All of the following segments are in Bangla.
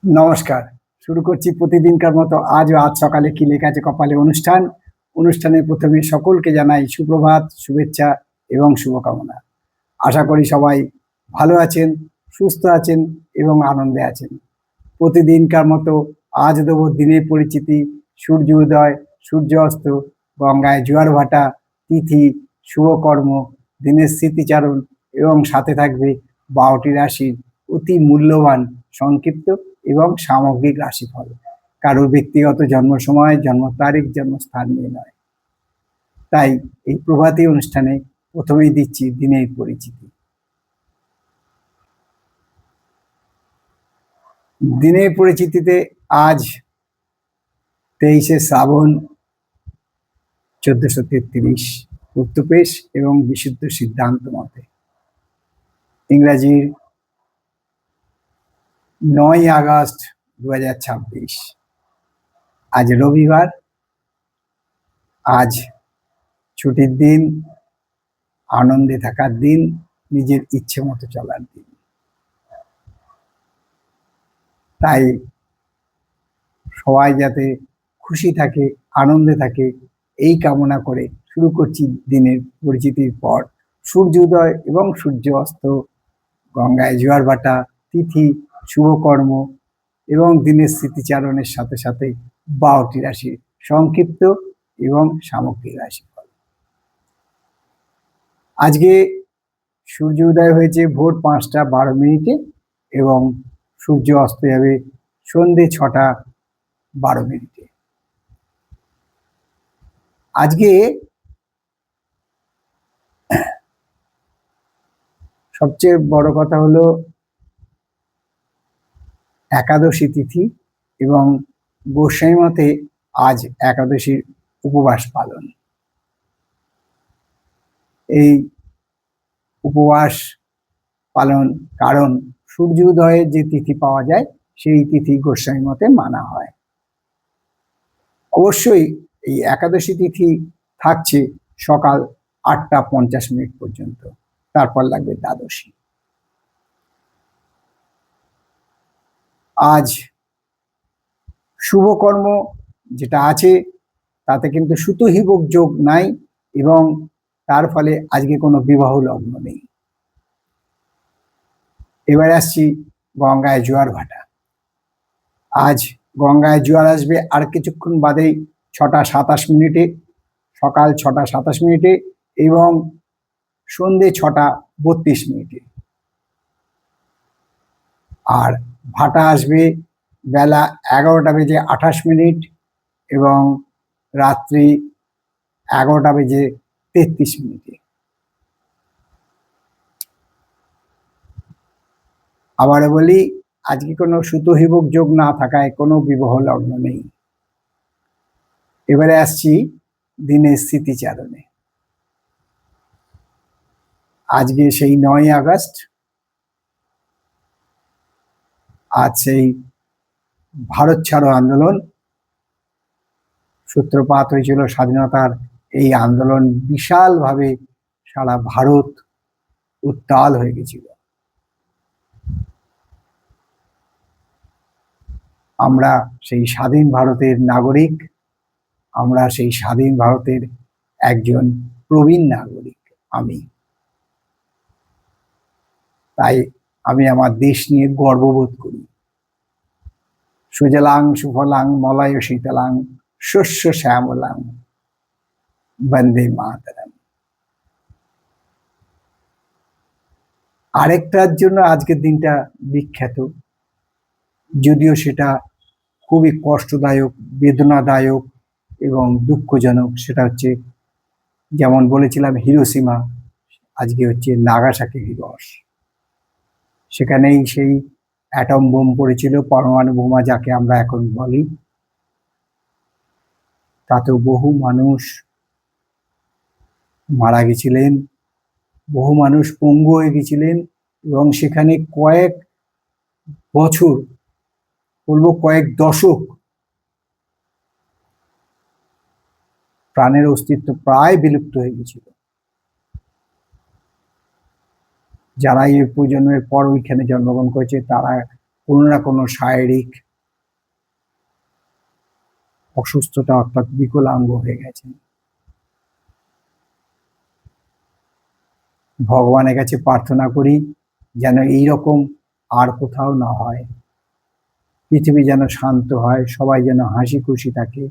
নমস্কার। শুরু করছি প্রতিদিনকার মতো আজ সকালে কি লেখা আছে কপালে অনুষ্ঠানের প্রথমে সকলকে জানাই সুপ্রভাত, শুভেচ্ছা এবং শুভকামনা। আশা করি সবাই ভালো আছেন, সুস্থ আছেন এবং আনন্দে আছেন। প্রতিদিনকার মতো আজ দেব দিনের পরিচিতি, সূর্য উদয়, সূর্য অস্ত, গঙ্গায় জোয়ার ভাটা, তিথি, শুভকর্ম, দিনের স্মৃতিচারণ এবং সাথে থাকবে 12টি রাশির অতি মূল্যবান সংক্ষিপ্ত এবং সামগ্রিক রাশিফল। কারোর ব্যক্তিগত জন্ম সময়, জন্ম তারিখ, জন্মস্থান নিয়ে নয়। তাই এই প্রভাতী অনুষ্ঠানে প্রথমেই দিচ্ছি দিনের পরিচিতি। দিনের পরিচিতিতে আজ 23শে শ্রাবণ 1433 উত্তরপ্রেশ এবং বিশুদ্ধ সিদ্ধান্ত মতে, ইংরাজির 9 আগস্ট 2026। আজ রবিবার, আজ ছুটির দিন, আনন্দে থাকার দিন, নিজের ইচ্ছে মতো চলার দিন। তাই সবাই যাতে খুশি থাকে, আনন্দে থাকে, এই কামনা করে শুরু করছি দিনের পরিচিতির পর সূর্যোদয় এবং সূর্য অস্ত, গঙ্গায় জোয়ার ভাটা, তিথি, শুভকর্ম এবং দিনের স্মৃতিচারণের সাথে সাথে 12টি রাশির সংক্ষিপ্ত এবং সামগ্রিক রাশিফল। আজকে সূর্য উদয় হয়েছে ভোর 5টা 12 মিনিটে এবং সূর্য অস্ত যাবে সন্ধে 6টা 12 মিনিটে। আজকে সবচেয়ে বড় কথা হলো একাদশী তিথি এবং গোসাই মতে আজ একাদশীর উপবাস পালন। এই উপবাস পালন কারণ সূর্য উদয়ের যে তিথি পাওয়া যায় সেই তিথি গোসাই মতে মানা হয়। অবশ্যই এই একাদশী তিথি থাকছে সকাল 8টা 50 মিনিট পর্যন্ত, তারপর লাগবে দ্বাদশী। আজ শুভকর্ম যেটা আছে তাতে কিন্তু সুতহিবক যোগ নাই এবং তার ফলে আজকে কোনো বিবাহ লগ্ন নেই। এবার আসছি গঙ্গায় জোয়ার ভাটা। আজ গঙ্গায় জোয়ার আসবে আর কিছুক্ষণ বাদেই 6টা 27 মিনিটে, সকাল 6টা 27 মিনিটে এবং সন্ধে 6টা 32 মিনিটে। আর ভাটা আসবে বেলা 11টা বেজে 28 মিনিট এবং রাত্রি 11টা বেজে 33 মিনিটে। আবারও বলি, আজকে কোনো সুতহিবক যোগ না থাকায় কোনো বিবাহ লগ্ন নেই। এবারে আসছি দিনের স্মৃতিচারণে। আজকে সেই 9 আগস্ট, আজ সেই ভারত ছাড়ো আন্দোলন সূত্রপাত হয়েছিল। স্বাধীনতার এই আন্দোলন বিশালভাবে সারা ভারত উত্তাল হয়ে গেছিল। আমরা সেই স্বাধীন ভারতের নাগরিক, আমরা সেই স্বাধীন ভারতের একজন প্রবীণ নাগরিক আমি। তাই আমি আমার দেশ নিয়ে গর্ববোধ করি। সুজলাং সুফলাং মলয় শীতলাং শস্য শ্যামলাং বন্দে মাতরম। আরেকটার জন্য আজকের দিনটা বিখ্যাত, যদিও সেটা খুবই কষ্টদায়ক, বেদনাদায়ক এবং দুঃখজনক। সেটা হচ্ছে, যেমন বলেছিলাম হিরোশিমা, আজকে হচ্ছে নাগাসাকি দিবস। সেখানেই সেই অ্যাটম বোম পড়েছিল, পরমাণু বোমা যাকে আমরা এখন বলি। তাতেও বহু মানুষ মারা গেছিলেন, বহু মানুষ পঙ্গু হয়ে গেছিলেন এবং সেখানে কয়েক বছর, বলবো কয়েক দশক, প্রাণের অস্তিত্ব প্রায় বিলুপ্ত হয়ে গেছিল। যারা এই প্রজন্মের পর ওইখানে জন্মগ্রহণ করেছে তারা কোনো না কোনো শারীরিক অসুস্থতা অর্থাৎ বিকলাঙ্গ হয়ে গেছেন। ভগবানের কাছে প্রার্থনা করি যেন এইরকম আর কোথাও না হয়, পৃথিবী যেন শান্ত হয়, সবাই যেন হাসি খুশি থাকে।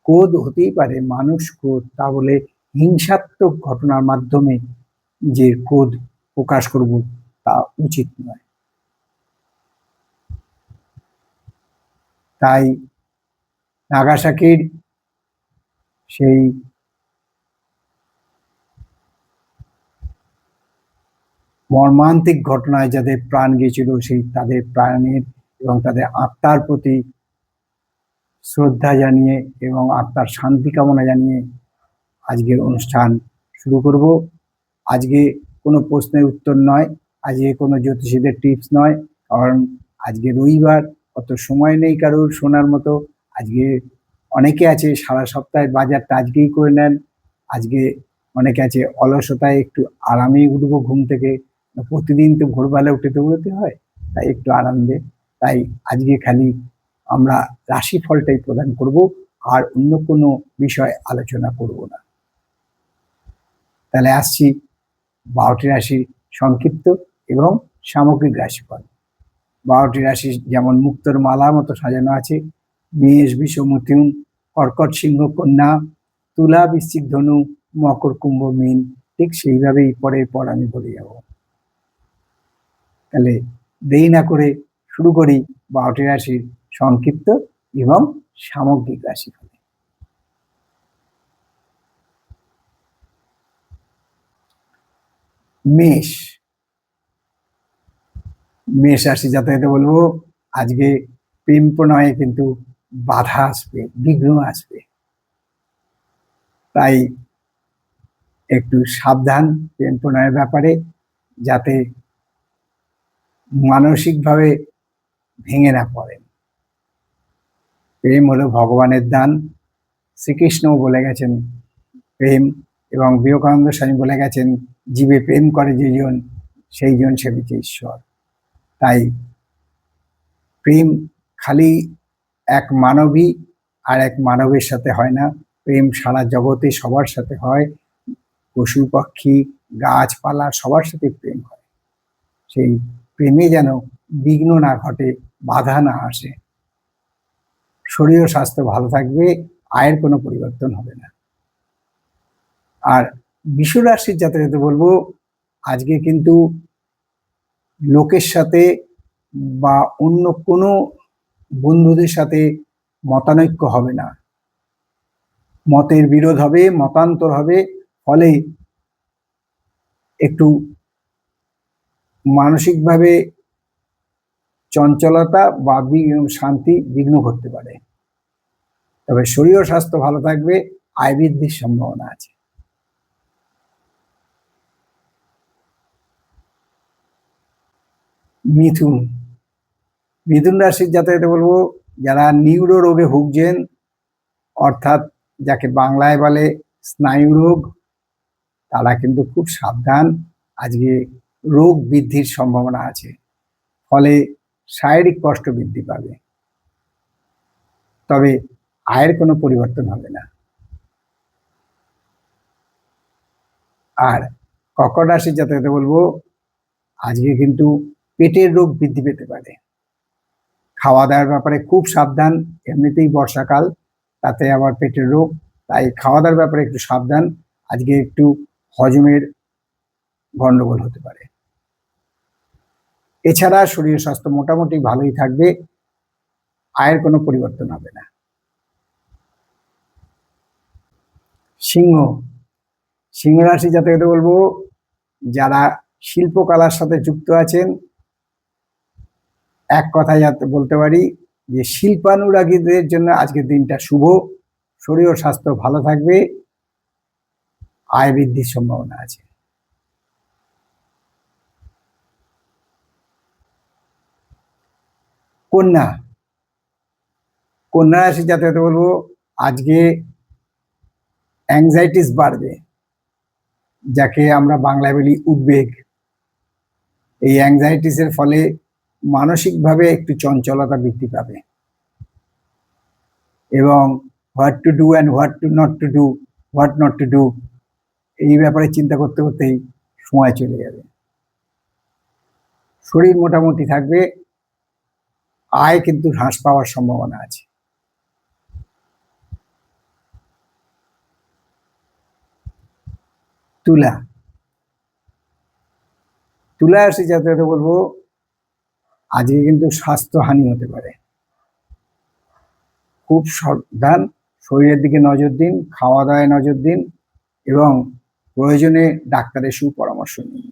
ক্রোধ হতেই পারে, মানুষ ক্রোধ, তা বলে হিংসাত্মক ঘটনার মাধ্যমে যে ক্রোধ প্রকাশ করব তা উচিত নয়। তাই নাগাসাকির সেই মর্মান্তিক ঘটনায় যাদের প্রাণ গিয়েছিল, সেই তাদের প্রাণের এবং তাদের আত্মার প্রতি শ্রদ্ধা জানিয়ে এবং আত্মার শান্তি কামনা জানিয়ে আজকের অনুষ্ঠান শুরু করব। আজকে কোনো প্রশ্নের উত্তর নয়, আজকে কোনো জ্যোতিষীদের টিপস নয়, কারণ আজকে রবিবার, অত সময় নেই কারোর শোনার মতো। আজকে অনেকে আছে সারা সপ্তাহের বাজারটা আজকেই করে নেন, আজকে অনেকে আছে অলসতায় একটু আরামেই উঠবো ঘুম থেকে, প্রতিদিন তো ভোরবেলা উঠে দৌড়তে হয়, তাই একটু আরামে। তাই আজকে খালি আমরা রাশিফলটাই প্রদান করব, আর অন্য কোনো বিষয় আলোচনা করব না। তাহলে আসছি 12টি রাশির সংক্ষিপ্ত এবং সামগ্রিক রাশিফল। 12টি রাশি যেমন মুক্তোর মালার মতো সাজানো আছে, মেষ, বৃষ, মিথুন, কর্কট, সিংহ, কন্যা, তুলা, বৃশ্চিক, ধনু, মকর, কুম্ভ, মীন, ঠিক সেইভাবেই পরের পর আমি বলে যাব। তাহলে দেরি না করে শুরু করি 12টি রাশির সংক্ষিপ্ত এবং সামগ্রিক রাশিফল। মেষ, মেষ রাশি জাতকদের বলবো আজকে প্রেম প্রণয়ে কিন্তু বাধা আসবে, বিঘ্ন আসবে, তাই একটু সাবধান প্রেম প্রণয়ের ব্যাপারে, যাতে মানসিকভাবে ভেঙে না পড়েন। প্রেম হলো ভগবানের দান, শ্রীকৃষ্ণও বলে গেছেন প্রেম, এবং বিবেকানন্দ স্বামী বলে গেছেন জীবে প্রেম করে যেজন সেই জন সেবিছে ঈশ্বর। তাই প্রেম খালি এক মানবী আর এক মানবের সাথে হয় না, প্রেম সারা জগতে সবার সাথে হয়, পশু পাখি গাছপালা সবার সাথে প্রেম হয়। সেই প্রেমে যেন বিঘ্ন না ঘটে, বাধা না আসে, শরীর ও স্বাস্থ্য ভালো থাকবে, আয়ের কোনো পরিবর্তন হবে না। আর বৃষ রাশির জাতকদের বলবো আজকে কিন্তু লোকের সাথে বা অন্য কোনো বন্ধুদের সাথে মতানৈক্য হবে না, মতের বিরোধ হবে, মতান্তর হবে, ফলে একটু মানসিকভাবে চঞ্চলতা বা শান্তি বিঘ্ন ঘটতে পারে। তবে শরীর ও স্বাস্থ্য ভালো থাকবে, আয় বৃদ্ধির সম্ভাবনা আছে। মিথুন, মিথুন রাশির জাতকদের বলবো যারা নিউরো রোগে ভুগছেন, অর্থাৎ যাকে বাংলায় বলে স্নায়ু রোগ, তারা কিন্তু খুব সাবধান, আজকে রোগ বৃদ্ধির সম্ভাবনা আছে, ফলে শারীরিক কষ্ট বৃদ্ধি পাবে, তবে আয়ের কোনো পরিবর্তন হবে না। আর কর্কট রাশির জাতকদের বলবো আজকে কিন্তু পেটের রোগ বৃদ্ধি পেতে পারে, খাওয়া দাওয়ার ব্যাপারে খুব সাবধান, এমনিতেই বর্ষাকাল, তাতে আবার পেটের রোগ, তাই খাওয়া দাওয়ার ব্যাপারে একটু সাবধান, আজকে একটু হজমের গন্ডগোল হতে পারে। এছাড়া শরীর স্বাস্থ্য মোটামুটি ভালোই থাকবে, আয়ের কোনো পরিবর্তন হবে না। সিংহ, সিংহ রাশি জাতকদের বলবো যারা শিল্পকলার সাথে যুক্ত আছেন, এক কথায় বলতে পারি যে শিল্পানুরাগীদের জন্য আজকের দিনটা শুভ, শরীর ও স্বাস্থ্য ভালো থাকবে, আয় বৃদ্ধির সম্ভাবনা আছে। কন্যা, কন্যা রাশি জাতকদের বলবো আজকে অ্যাংজাইটিস বাড়বে, যাকে আমরা বাংলায় বলি উদ্বেগ। এই অ্যাংজাইটিসের ফলে মানসিকভাবে একটু চঞ্চলতা বৃদ্ধি পাবে এবং what to do and what to not to do, what not to do, এই ব্যাপারে চিন্তা করতে করতেই সময় চলে যাবে। শরীর মোটামুটি থাকবে, আয় কিন্তু হ্রাস পাওয়ার সম্ভাবনা আছে। তুলা রাশি জাতককে বলবো আজকে কিন্তু স্বাস্থ্যহানি হতে পারে, খুব সাবধান, শরীরের দিকে নজর দিন, খাওয়া দাওয়ায় নজর দিন এবং প্রয়োজনে ডাক্তারের সুপরামর্শ নিন।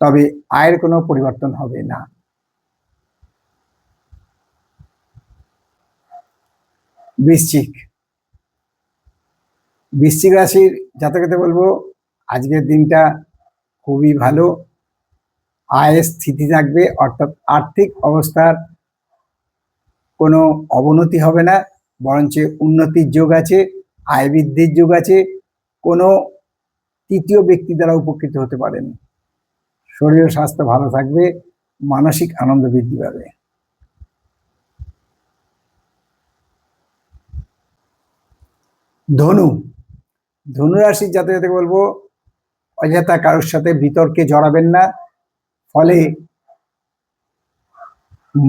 তবে আয়ের কোনো পরিবর্তন হবে না। বৃশ্চিক রাশির জাতককে বলবো আজকের দিনটা খুবই ভালো, আয়ের স্থিতি থাকবে, অর্থাৎ আর্থিক অবস্থার কোনো অবনতি হবে না, বরঞ্চ উন্নতির যোগ আছে, আয় বৃদ্ধির যোগ আছে, কোনো তৃতীয় ব্যক্তি দ্বারা উপকৃত হতে পারেন। শরীর ও স্বাস্থ্য ভালো থাকবে, মানসিক আনন্দ বৃদ্ধি পাবে। ধনু রাশির জাতককে বলবো অযথা কারোর সাথে বিতর্কে জড়াবেন না, ফলে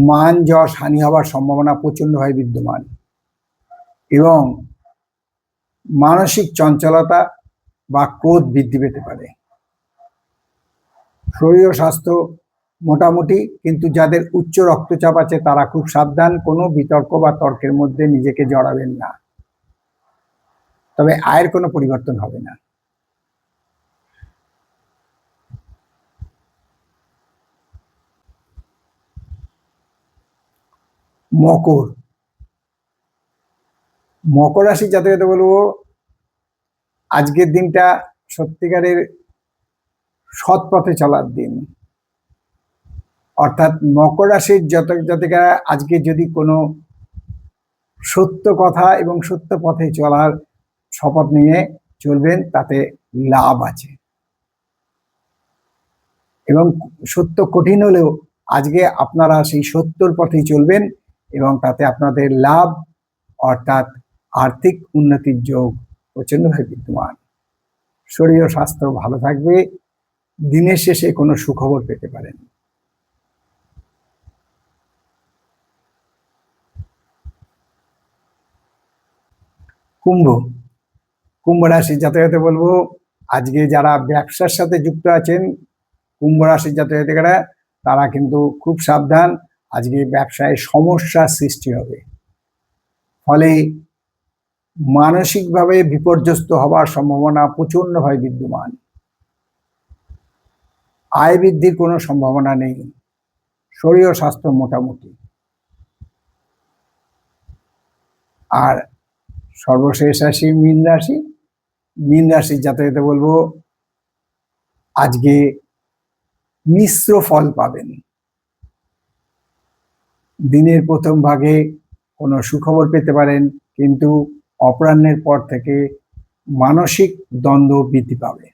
মান যশ হানি হওয়ার সম্ভাবনা প্রচণ্ডভাবে বিদ্যমান এবং মানসিক চঞ্চলতা বা ক্রোধ বৃদ্ধি পেতে পারে। শরীর ও স্বাস্থ্য মোটামুটি, কিন্তু যাদের উচ্চ রক্তচাপ আছে তারা খুব সাবধান, কোনো বিতর্ক বা তর্কের মধ্যে নিজেকে জড়াবেন না। তবে আয়ের কোনো পরিবর্তন হবে না। মকর রাশির জাতককে বলবো আজকের দিনটা সত্যিকারের সৎ পথে চলার দিন, অর্থাৎ মকর রাশির জাতক জাতিকারা আজকে যদি কোনো সত্য কথা এবং সত্য পথে চলার শপথ নিয়ে চলবেন তাতে লাভ আছে এবং সত্য কঠিন হলেও আজকে আপনারা সেই সত্যর পথেই চলবেন এবং তাতে আপনাদের লাভ অর্থাৎ আর্থিক উন্নতির যোগ প্রচণ্ডভাবে বিদ্যমান। শরীর ও স্বাস্থ্য ভালো থাকবে, দিনের শেষে কোনো সুখবর পেতে পারেন। কুম্ভ রাশির জাতককে বলবো আজকে যারা ব্যবসার সাথে যুক্ত আছেন, কুম্ভ রাশির জাতকেরা তারা কিন্তু খুব সাবধান, আজকে ব্যবসায় সমস্যার সৃষ্টি হবে, ফলে মানসিকভাবে বিপর্যস্ত হওয়ার সম্ভাবনা প্রচণ্ডভাবে বিদ্যমান। আয় বৃদ্ধির কোনো সম্ভাবনা নেই, শরীর ও স্বাস্থ্য মোটামুটি। আর সর্বশেষ রাশি মীন রাশির জাতককে বলবো আজকে মিশ্র ফল পাবেন। দিনের প্রথম ভাগে কোনো সুখবর পেতে পারেন, কিন্তু অপরাহ্নের পর থেকে মানসিক দ্বন্দ্ব বৃদ্ধি পাবে।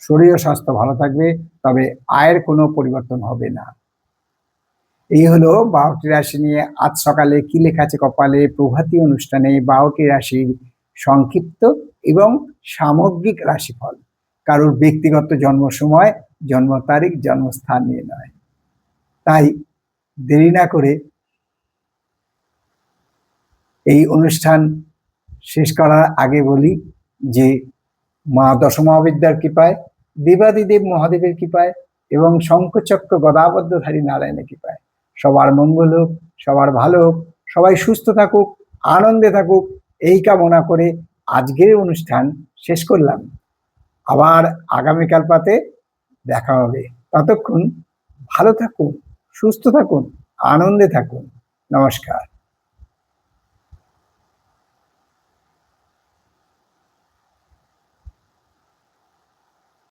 শরীর ও স্বাস্থ্য ভালো থাকবে, তবে আয়ের কোনো পরিবর্তন হবে না। এই হলো 12টি রাশি নিয়ে আজ সকালে কি লেখা আছে কপালে প্রভাতী অনুষ্ঠানে 12টি রাশির সংক্ষিপ্ত এবং সামগ্রিক রাশিফল। কারোর ব্যক্তিগত জন্ম সময়, জন্ম তারিখ, জন্মস্থান নিয়ে নয়। তাই দেরি না করে এই অনুষ্ঠান শেষ করার আগে বলি যে মা দশমহাবিদ্যার কৃপায়, দেবাদিদেব মহাদেবের কৃপায় এবং শঙ্খচক্র গদাবদ্ধধারী নারায়ণের কৃপায় সবার মঙ্গল হোক, সবার ভালো হোক, সবাই সুস্থ থাকুক, আনন্দে থাকুক, এই কামনা করে আজকের অনুষ্ঠান শেষ করলাম। আবার আগামীকাল পাতে দেখা হবে। ততক্ষণ ভালো থাকুন, সুস্থ থাকুন, আনন্দে থাকুন। নমস্কার।